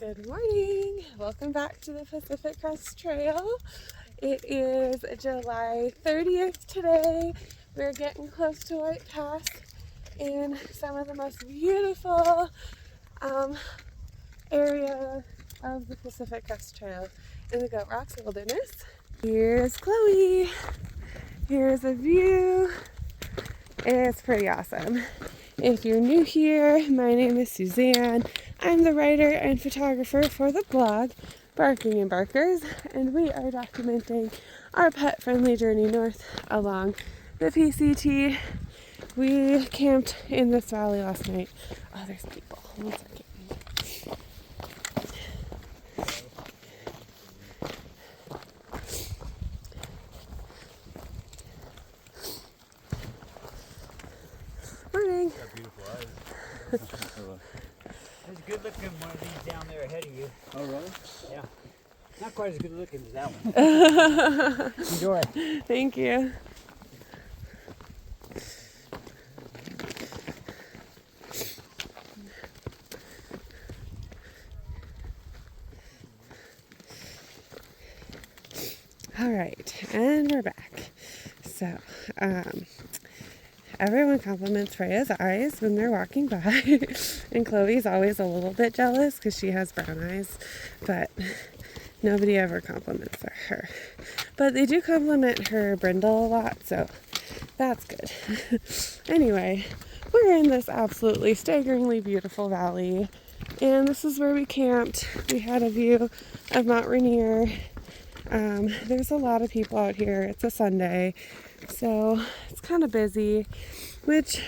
Good morning. Welcome back to the Pacific Crest Trail. It is July 30th today. We're getting close to White Pass in some of the most beautiful area of the Pacific Crest Trail in the Goat Rocks Wilderness. Here's Chloe. Here's a view. It's pretty awesome. If you're new here, my name is Suzanne. I'm the writer and photographer for the blog Barking and Barkers, and we are documenting our pet-friendly journey north along the PCT. We camped in this valley last night. Oh, there's people. One second. Morning. Got beautiful eyes. There's a good looking one of these down there ahead of you. Oh, really? Yeah. Not quite as good looking as that one. Enjoy. Thank you. All right, and we're back. So, everyone compliments Freya's eyes when they're walking by, and Chloe's always a little bit jealous because she has brown eyes, but nobody ever compliments her. But they do compliment her brindle a lot, so that's good. Anyway, we're in this absolutely staggeringly beautiful valley, and this is where we camped. We had a view of Mount Rainier. There's a lot of people out here. It's a Sunday, so it's kind of busy, which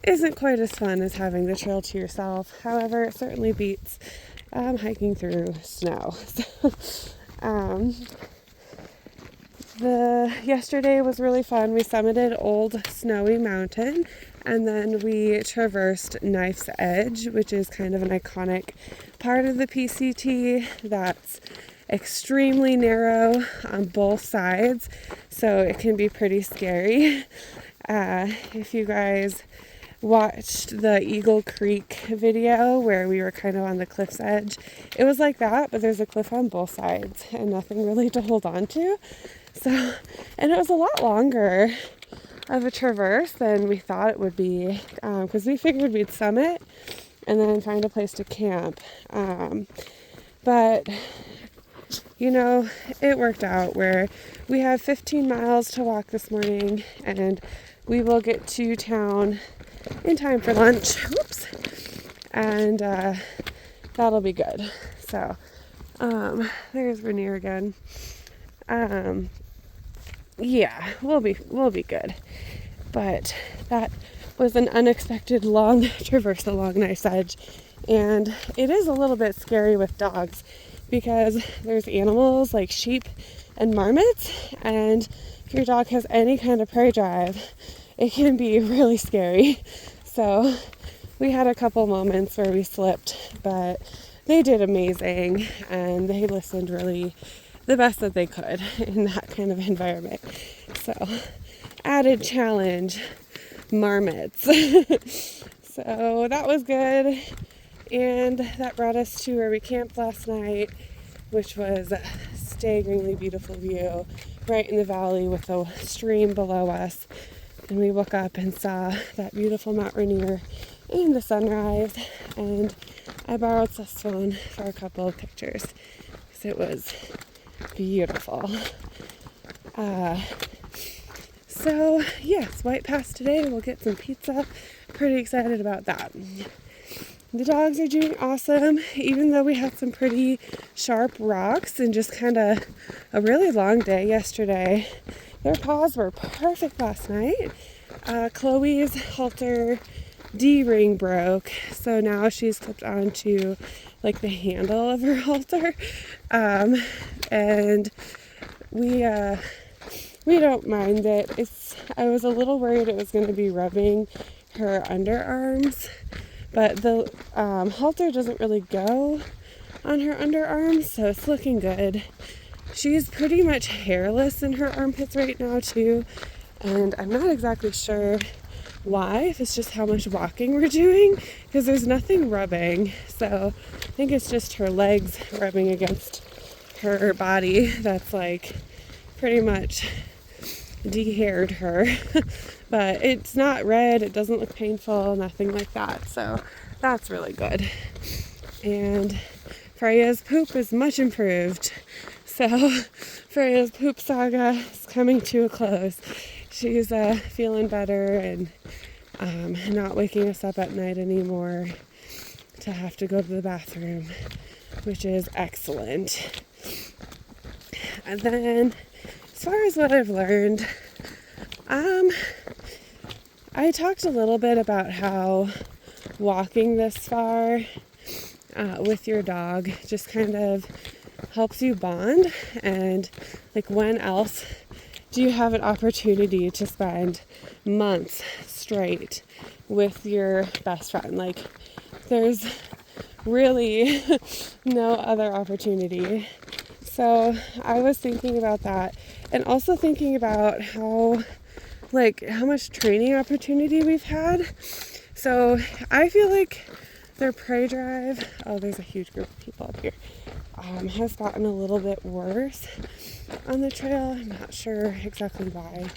isn't quite as fun as having the trail to yourself. However, it certainly beats hiking through snow. Yesterday was really fun. We summited Old Snowy Mountain, and then we traversed Knife's Edge, which is kind of an iconic part of the PCT that's extremely narrow on both sides, so it can be pretty scary. If you guys watched the Eagle Creek video where we were kind of on the cliff's edge, it was like that, but there's a cliff on both sides and nothing really to hold on to. So, and it was a lot longer of a traverse than we thought it would be, because we figured we'd summit and then find a place to camp. But you know, it worked out where we have 15 miles to walk this morning, and we will get to town in time for lunch. Whoops. And that'll be good. So, there's Rainier again. Yeah, we'll be good. But that was an unexpected long traverse along Knife's Edge, and it is a little bit scary with dogs, because there's animals like sheep and marmots, and if your dog has any kind of prey drive, it can be really scary. So we had a couple moments where we slipped, but they did amazing, and they listened really the best that they could in that kind of environment. So added challenge, marmots. So that was good. And that brought us to where we camped last night, which was a staggeringly beautiful view right in the valley with a stream below us. And we woke up and saw that beautiful Mount Rainier in the sunrise. And I borrowed Seth's phone for a couple of pictures because it was beautiful. So yes, White Pass today. We'll get some pizza. Pretty excited about that. The dogs are doing awesome, even though we had some pretty sharp rocks and just kind of a really long day yesterday. Their paws were perfect last night. Chloe's halter D-ring broke, so now she's clipped onto like the handle of her halter, and we don't mind it. I was a little worried it was going to be rubbing her underarms, but the halter doesn't really go on her underarms, so it's looking good. She's pretty much hairless in her armpits right now too, and I'm not exactly sure why, if it's just how much walking we're doing, because there's nothing rubbing. So I think it's just her legs rubbing against her body that's like pretty much de-haired her. But it's not red, it doesn't look painful, nothing like that. So that's really good. And Freya's poop is much improved. So Freya's poop saga is coming to a close. She's feeling better and not waking us up at night anymore to have to go to the bathroom, which is excellent. And then as far as what I've learned, I talked a little bit about how walking this far with your dog just kind of helps you bond, and like when else do you have an opportunity to spend months straight with your best friend? Like there's really no other opportunity. So I was thinking about that, and also thinking about how much training opportunity we've had. So I feel like their prey drive, oh, there's a huge group of people up here, has gotten a little bit worse on the trail. I'm not sure exactly why,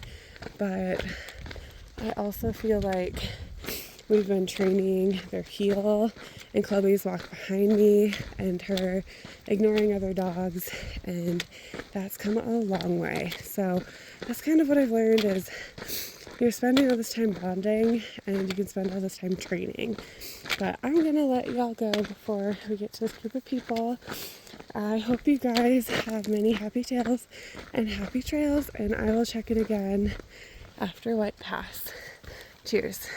but I also feel like we've been training their heel, and Chloe's walk behind me and her ignoring other dogs, and that's come a long way. So that's kind of what I've learned is you're spending all this time bonding and you can spend all this time training. But I'm gonna let y'all go before we get to this group of people. I hope you guys have many happy tails and happy trails, and I will check in again after White Pass. Cheers.